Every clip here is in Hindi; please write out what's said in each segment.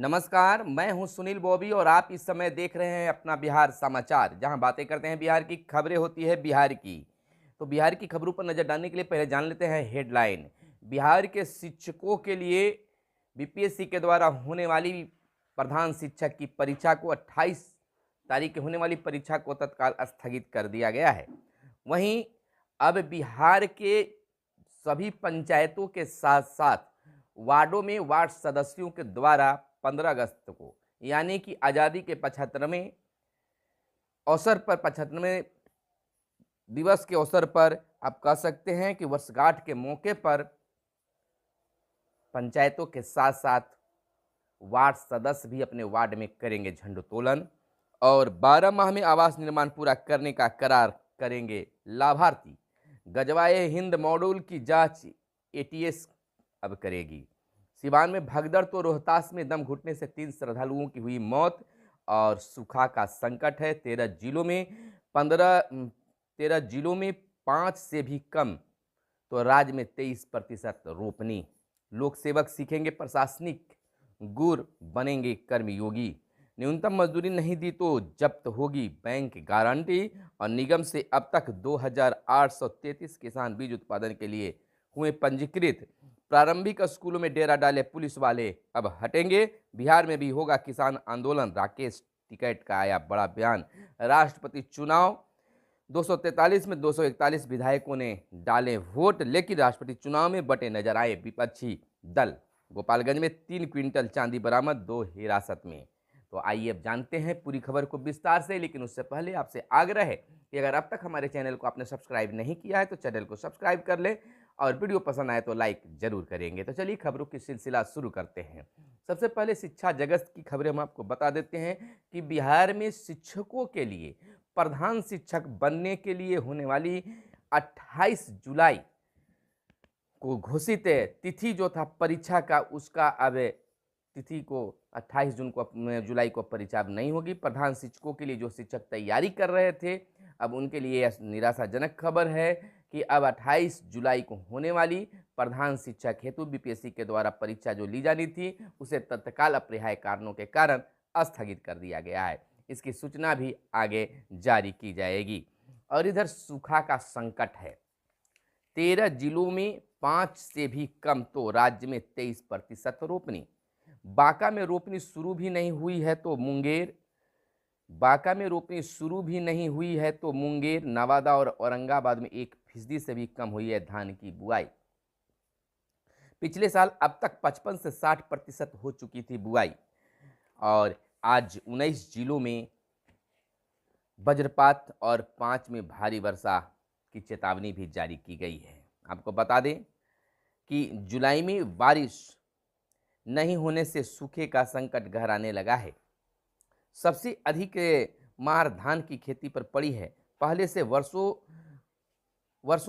नमस्कार, मैं हूं सुनील बॉबी और आप इस समय देख रहे हैं अपना बिहार समाचार, जहां बातें करते हैं बिहार की, खबरें होती है बिहार की। तो बिहार की खबरों पर नजर डालने के लिए पहले जान लेते हैं हेडलाइन। बिहार के शिक्षकों के लिए बीपीएससी के द्वारा होने वाली प्रधान शिक्षक की परीक्षा को 28 तारीख की होने वाली परीक्षा को तत्काल स्थगित कर दिया गया है। वहीं अब बिहार के सभी पंचायतों के साथ साथ वार्डों में वार्ड सदस्यों के द्वारा 15 अगस्त को यानी कि आज़ादी के 75वें अवसर पर 75वें दिवस के अवसर पर आप कह सकते हैं कि वर्षगांठ के मौके पर पंचायतों के साथ साथ वार्ड सदस्य भी अपने वार्ड में करेंगे झंडोत्तोलन और 12 माह में आवास निर्माण पूरा करने का करार करेंगे लाभार्थी। गजवाए हिंद मॉड्यूल की जांच एटीएस अब करेगी। सिवान में भगदड़ तो रोहतास में दम घुटने से 3 श्रद्धालुओं की हुई मौत और सूखा का संकट है। 13 जिलों में 5 से भी कम तो राज्य में 23% रोपनी। लोक सेवक सीखेंगे प्रशासनिक गुर, बनेंगे कर्मयोगी। न्यूनतम मजदूरी नहीं दी तो जब्त होगी बैंक गारंटी। और निगम से अब तक 2833 किसान बीज उत्पादन के लिए हुए पंजीकृत। प्रारंभिक स्कूलों में डेरा डाले पुलिस वाले अब हटेंगे। बिहार में भी होगा किसान आंदोलन, राकेश टिकैत का आया बड़ा बयान। राष्ट्रपति चुनाव 243 में 241 विधायकों ने डाले वोट, लेकिन राष्ट्रपति चुनाव में बटे नजर आए विपक्षी दल। गोपालगंज में 3 क्विंटल चांदी बरामद, 2 हिरासत में। तो आइए अब जानते हैं पूरी खबर को विस्तार से, लेकिन उससे पहले आपसे आग्रह है कि अगर अब तक हमारे चैनल को आपने सब्सक्राइब नहीं किया है तो चैनल को सब्सक्राइब कर ले और वीडियो पसंद आए तो लाइक जरूर करेंगे। तो चलिए खबरों की सिलसिला शुरू करते हैं। सबसे पहले शिक्षा जगत की खबरें हम आपको बता देते हैं कि बिहार में शिक्षकों के लिए प्रधान शिक्षक बनने के लिए होने वाली 28 जुलाई को घोषित तिथि जो था परीक्षा का, उसका अब तिथि को 28 जून को जुलाई को परीक्षा अब नहीं होगी। प्रधान शिक्षकों के लिए जो शिक्षक तैयारी कर रहे थे, अब उनके लिए यह निराशाजनक खबर है कि अब 28 जुलाई को होने वाली प्रधान शिक्षक हेतु बीपीएससी के द्वारा परीक्षा जो ली जानी थी, उसे तत्काल अपरिहार्य कारणों के कारण स्थगित कर दिया गया है। इसकी सूचना भी आगे जारी की जाएगी। और इधर सूखा का संकट है। 13 जिलों में 5 से भी कम तो राज्य में 23% रोपनी। बांका में रोपनी शुरू भी नहीं हुई है तो मुंगेर, नवादा और औरंगाबाद में 1% से भी कम हुई है धान की बुआई। पिछले साल अब तक 55 से 60% हो चुकी थी बुआई। और आज 19 जिलों में वज्रपात और 5 में भारी वर्षा की चेतावनी भी जारी की गई है। आपको बता दें कि जुलाई में बारिश नहीं होने से सूखे का संकट गहराने लगा है। सबसे अधिक मार धान की खेती पर पड़ी है। पहले से वर्षों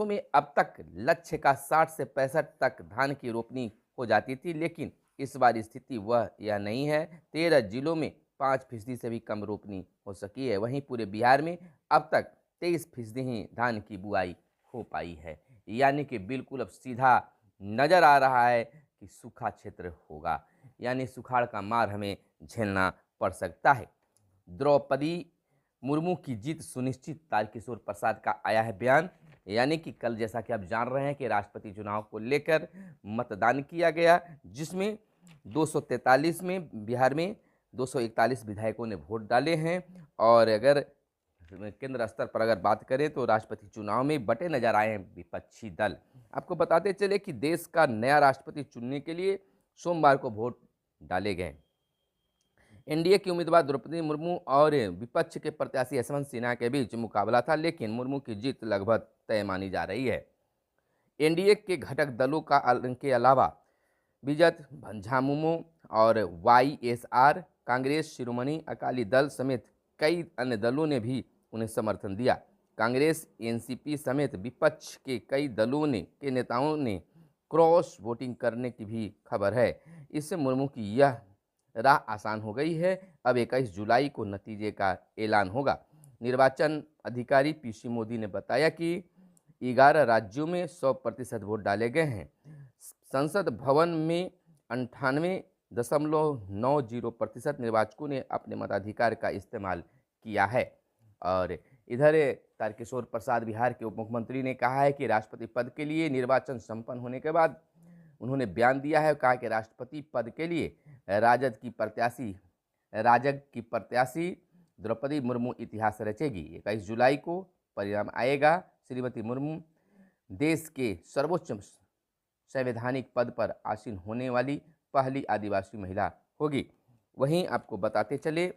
में अब तक लक्ष्य का 60 से 65 तक धान की रोपनी हो जाती थी, लेकिन इस बार स्थिति वह यह नहीं है। 13 जिलों में 5% से भी कम रोपनी हो सकी है। वहीं पूरे बिहार में अब तक 23% ही धान की बुआई हो पाई है। यानी कि बिल्कुल अब सीधा नजर आ रहा है कि सूखा क्षेत्र होगा, यानी सुखाड़ का मार हमें झेलना पड़ सकता है। द्रौपदी मुर्मू की जीत सुनिश्चित, तारकिशोर प्रसाद का आया है बयान। यानी कि कल जैसा कि आप जान रहे हैं कि राष्ट्रपति चुनाव को लेकर मतदान किया गया, जिसमें 243 में बिहार में 241 विधायकों ने वोट डाले हैं। और अगर केंद्र स्तर पर अगर बात करें तो राष्ट्रपति चुनाव में बटे नजर आए हैं विपक्षी दल। आपको बताते चले कि देश का नया राष्ट्रपति चुनने के लिए सोमवार को वोट डाले गए। एनडीए की उम्मीदवार द्रौपदी मुर्मू और विपक्ष के प्रत्याशी यशवंत सिन्हा के बीच मुकाबला था, लेकिन मुर्मू की जीत लगभग तय मानी जा रही है। एनडीए के घटक दलों के अलावा बीजेपी, झामुमो और वाईएसआर, कांग्रेस, शिरोमणि अकाली दल समेत कई अन्य दलों ने भी उन्हें समर्थन दिया। कांग्रेस, एनसीपी समेत विपक्ष के कई दलों के नेताओं ने क्रॉस वोटिंग करने की भी खबर है। इससे मुर्मू की यह राह आसान हो गई है। अब 21 जुलाई को नतीजे का ऐलान होगा। निर्वाचन अधिकारी पीसी मोदी ने बताया कि 11 राज्यों में 100% वोट डाले गए हैं। संसद भवन में 98 90% निर्वाचकों ने अपने मताधिकार का इस्तेमाल किया है। और इधर तारकिशोर प्रसाद बिहार के उप मुख्यमंत्री ने कहा है कि राष्ट्रपति पद के लिए निर्वाचन संपन्न होने के बाद उन्होंने बयान दिया है, कहा कि राष्ट्रपति पद के लिए राजद की प्रत्याशी द्रौपदी मुर्मू इतिहास रचेगी। 21 जुलाई को परिणाम आएगा। श्रीमती मुर्मू देश के सर्वोच्च संवैधानिक पद पर आसीन होने वाली पहली आदिवासी महिला होगी। वहीं आपको बताते चले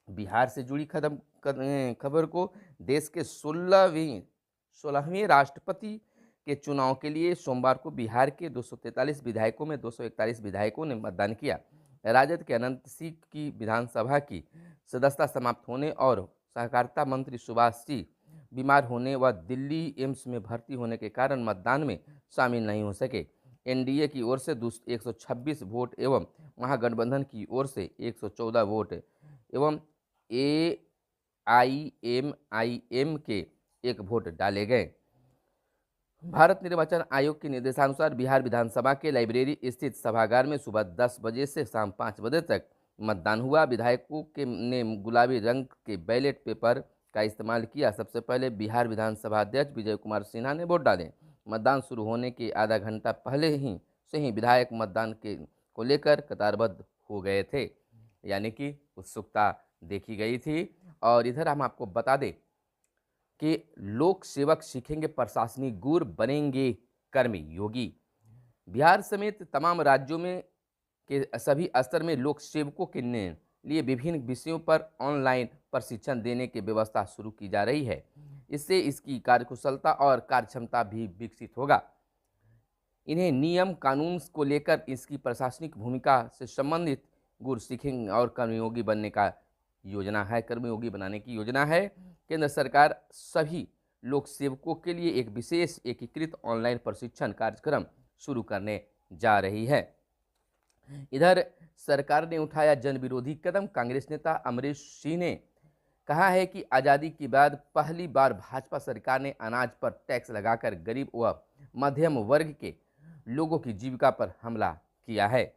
बिहार से जुड़ी खबर को, देश के 16वें राष्ट्रपति के चुनाव के लिए सोमवार को बिहार के 243 विधायकों में 241 विधायकों ने मतदान किया। राजद के अनंत सिंह की विधानसभा की सदस्यता समाप्त होने और सहकारिता मंत्री सुभाष सिंह बीमार होने व दिल्ली एम्स में भर्ती होने के कारण मतदान में शामिल नहीं हो सके। एनडीए की ओर से 126 वोट एवं महागठबंधन की ओर से 114 वोट एवं AIMIM के 1 वोट डाले गए। भारत निर्वाचन आयोग के निर्देशानुसार बिहार विधानसभा के लाइब्रेरी स्थित सभागार में सुबह 10 बजे से शाम 5 बजे तक मतदान हुआ। विधायकों ने गुलाबी रंग के बैलेट पेपर का इस्तेमाल किया। सबसे पहले बिहार विधानसभा अध्यक्ष विजय कुमार सिन्हा ने वोट डाले। मतदान शुरू होने के आधा घंटा पहले से ही विधायक मतदान को लेकर कतारबद्ध हो गए थे, यानी कि उत्सुकता देखी गई थी। और इधर हम आपको बता दें कि लोक सेवक सीखेंगे प्रशासनिक गुर, बनेंगे कर्मी योगी। बिहार समेत तमाम राज्यों में के सभी स्तर में लोक सेवकों के लिए विभिन्न विषयों पर ऑनलाइन प्रशिक्षण देने की व्यवस्था शुरू की जा रही है। इससे इसकी कार्यकुशलता और कार्यक्षमता भी विकसित होगा। इन्हें नियम कानून को लेकर इसकी प्रशासनिक भूमिका से संबंधित गुर सीखेंगे और कर्मयोगी बनने का योजना है, कर्मयोगी बनाने की योजना है। केंद्र सरकार सभी लोक सेवकों के लिए एक विशेष एकीकृत ऑनलाइन प्रशिक्षण कार्यक्रम शुरू करने जा रही है। इधर सरकार ने उठाया जन विरोधी कदम। कांग्रेस नेता अमरीश सिंह ने कहा है कि आज़ादी के बाद पहली बार भाजपा सरकार ने अनाज पर टैक्स लगाकर गरीब व मध्यम वर्ग के लोगों की जीविका पर हमला किया है।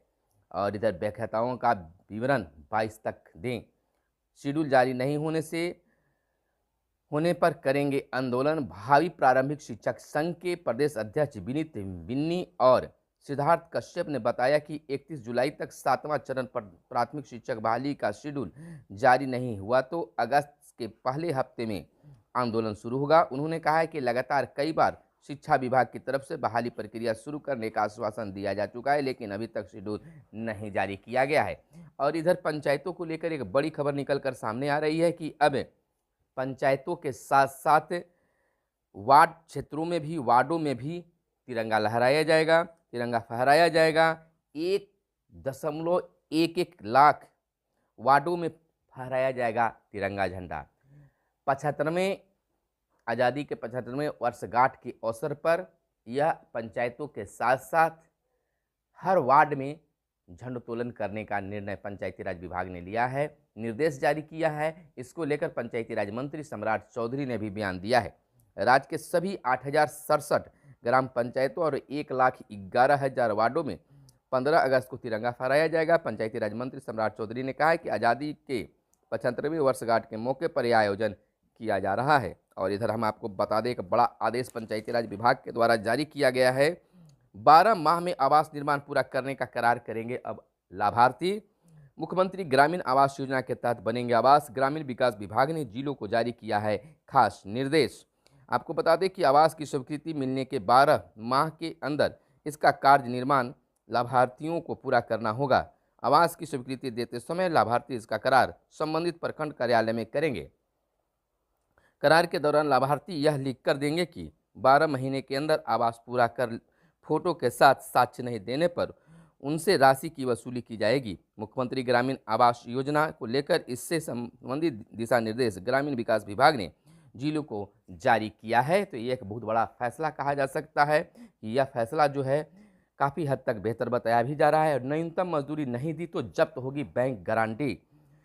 और इधर व्याख्याताओं का विवरण 22 तक दें। शेड्यूल जारी नहीं होने पर करेंगे आंदोलन। भावी प्रारंभिक शिक्षक संघ के प्रदेश अध्यक्ष विनीत बिन्नी और सिद्धार्थ कश्यप ने बताया कि 31 जुलाई तक 7वां चरण पर प्राथमिक शिक्षक बहाली का शेड्यूल जारी नहीं हुआ तो अगस्त के पहले हफ्ते में आंदोलन शुरू होगा। उन्होंने कहा है कि लगातार कई बार शिक्षा विभाग की तरफ से बहाली प्रक्रिया शुरू करने का आश्वासन दिया जा चुका है, लेकिन अभी तक शेड्यूल नहीं जारी किया गया है। और इधर पंचायतों को लेकर एक बड़ी खबर निकलकर सामने आ रही है कि अब पंचायतों के साथ साथ वार्ड क्षेत्रों में भी, वार्डों में भी तिरंगा लहराया जाएगा, तिरंगा फहराया जाएगा। 1.11 लाख वार्डों में फहराया जाएगा तिरंगा झंडा। 75वें आज़ादी के 75वें वर्षगांठ के अवसर पर यह पंचायतों के साथ साथ हर वार्ड में झंडोत्तोलन करने का निर्णय पंचायती राज विभाग ने लिया है, निर्देश जारी किया है। इसको लेकर पंचायती राज मंत्री सम्राट चौधरी ने भी बयान दिया है। राज्य के सभी 8067 ग्राम पंचायतों और 1,11,000 वार्डों में 15 अगस्त को तिरंगा फहराया जाएगा। पंचायती राज मंत्री सम्राट चौधरी ने कहा है कि आज़ादी के 75वें वर्षगांठ के मौके पर यह आयोजन किया जा रहा है। और इधर हम आपको बता दें कि बड़ा आदेश पंचायती राज विभाग के द्वारा जारी किया गया है। 12 माह में आवास निर्माण पूरा करने का करार करेंगे अब लाभार्थी। मुख्यमंत्री ग्रामीण आवास योजना के तहत बनेंगे आवास। ग्रामीण विकास विभाग ने जिलों को जारी किया है खास निर्देश। आपको बता दें कि आवास की स्वीकृति मिलने के 12 माह के अंदर इसका कार्य निर्माण लाभार्थियों को पूरा करना होगा। आवास की स्वीकृति देते समय लाभार्थी इसका करार संबंधित प्रखंड कार्यालय में करेंगे। करार के दौरान लाभार्थी यह लिख कर देंगे कि 12 महीने के अंदर आवास पूरा कर फोटो के साथ साक्ष्य नहीं देने पर उनसे राशि की वसूली की जाएगी। मुख्यमंत्री ग्रामीण आवास योजना को लेकर इससे संबंधित दिशा निर्देश ग्रामीण विकास विभाग ने जिलों को जारी किया है। तो ये एक बहुत बड़ा फैसला कहा जा सकता है कि यह फैसला जो है काफ़ी हद तक बेहतर बताया भी जा रहा है। न्यूनतम मजदूरी नहीं दी तो जब्त होगी बैंक गारंटी।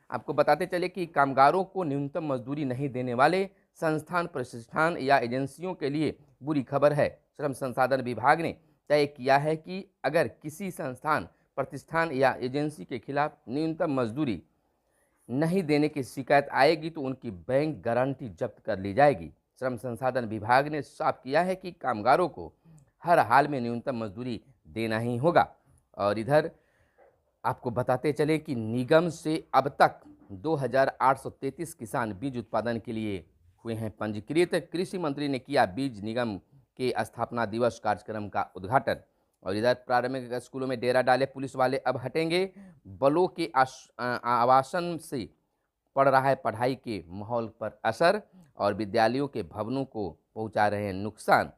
आपको बताते चले कि कामगारों को न्यूनतम मजदूरी नहीं देने वाले संस्थान, प्रतिष्ठान या एजेंसियों के लिए बुरी खबर है। श्रम संसाधन विभाग ने तय किया है कि अगर किसी संस्थान, प्रतिष्ठान या एजेंसी के खिलाफ न्यूनतम मजदूरी नहीं देने की शिकायत आएगी तो उनकी बैंक गारंटी जब्त कर ली जाएगी। श्रम संसाधन विभाग ने साफ किया है कि कामगारों को हर हाल में न्यूनतम मजदूरी देना ही होगा। और इधर आपको बताते चले कि निगम से अब तक 2833 किसान बीज उत्पादन के लिए हुए हैं पंजीकृत। कृषि मंत्री ने किया बीज निगम के स्थापना दिवस कार्यक्रम का उद्घाटन। और इधर प्रारंभिक स्कूलों में डेरा डाले पुलिस वाले अब हटेंगे। बलों के आवासन से पड़ रहा है पढ़ाई के माहौल पर असर और विद्यालयों के भवनों को पहुंचा रहे हैं नुकसान।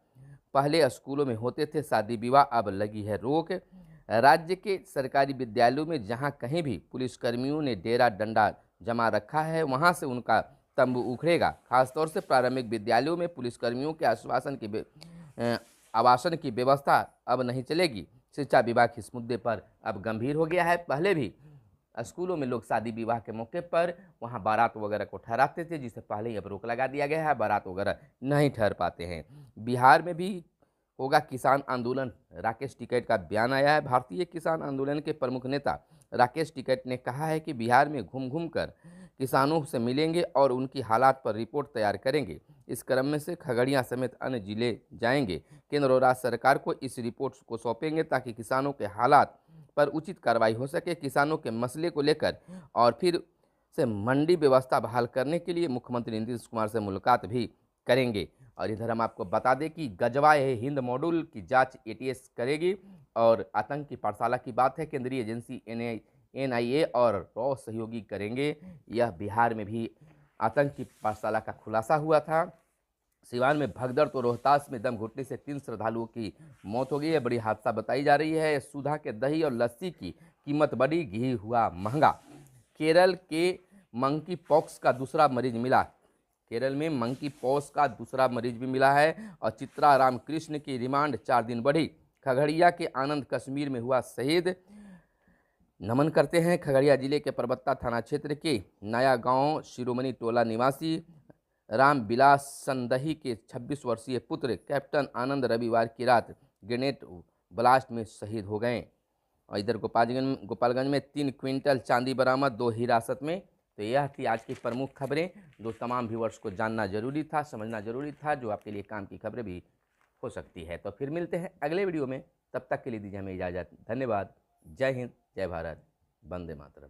पहले स्कूलों में होते थे शादी विवाह, अब लगी है रोक। राज्य के सरकारी विद्यालयों में जहां कहीं भी पुलिसकर्मियों ने डेरा डंडा जमा रखा है वहां से उनका तंबू उखड़ेगा। खासतौर से प्रारंभिक विद्यालयों में पुलिसकर्मियों के आवासन की व्यवस्था अब नहीं चलेगी। शिक्षा विभाग इस मुद्दे पर अब गंभीर हो गया है। पहले भी स्कूलों में लोग शादी विवाह के मौके पर वहां बारात वगैरह को ठहराते थे, जिससे पहले ही अब रोक लगा दिया गया है, बारात वगैरह नहीं ठहर पाते हैं। बिहार में भी होगा किसान आंदोलन, राकेश टिकैत का बयान आया है। भारतीय किसान आंदोलन के प्रमुख नेता राकेश टिकैत ने कहा है कि बिहार में घूम घूम कर किसानों से मिलेंगे और उनकी हालात पर रिपोर्ट तैयार करेंगे। इस क्रम में से खगड़िया समेत अन्य जिले जाएंगे। केंद्र और राज्य सरकार को इस रिपोर्ट को सौंपेंगे ताकि किसानों के हालात पर उचित कार्रवाई हो सके। किसानों के मसले को लेकर और फिर से मंडी व्यवस्था बहाल करने के लिए मुख्यमंत्री नीतीश कुमार से मुलाकात भी करेंगे। और इधर हम आपको बता दें कि गजवा हिंद मॉड्यूल की जांच एटीएस करेगी। और आतंक की पाठशाला की बात है, केंद्रीय एजेंसी एनआईए और रॉ सहयोगी करेंगे। यह बिहार में भी आतंक की पाठशाला का खुलासा हुआ था। सिवान में भगदड़ तो रोहतास में दम घुटने से 3 श्रद्धालुओं की मौत हो गई है। बड़ी हादसा बताई जा रही है। सुधा के दही और लस्सी की कीमत बढ़ी, घी हुआ महंगा। केरल के मंकी पॉक्स का दूसरा मरीज मिला। केरल में मंकी पॉक्स का दूसरा मरीज भी मिला है। और चित्रा रामकृष्ण की रिमांड 4 दिन बढ़ी। खगड़िया के आनंद कश्मीर में हुआ शहीद। नमन करते हैं खगड़िया जिले के परबत्ता थाना क्षेत्र के नया गांव शिरोमणि टोला निवासी राम बिलास संदही के 26 वर्षीय पुत्र कैप्टन आनंद रविवार की रात ग्रेनेड ब्लास्ट में शहीद हो गए। और इधर गोपालगंज में 3 क्विंटल चांदी बरामद, 2 हिरासत में। तो यह थी आज की प्रमुख खबरें जो तमाम व्यूअर्स को जानना जरूरी था, समझना जरूरी था, जो आपके लिए काम की खबरें भी हो सकती है। तो फिर मिलते हैं अगले वीडियो में, तब तक के लिए दीजिए हमें इजाज़त। धन्यवाद। जय हिंद, जय भारत, वंदे मातरम।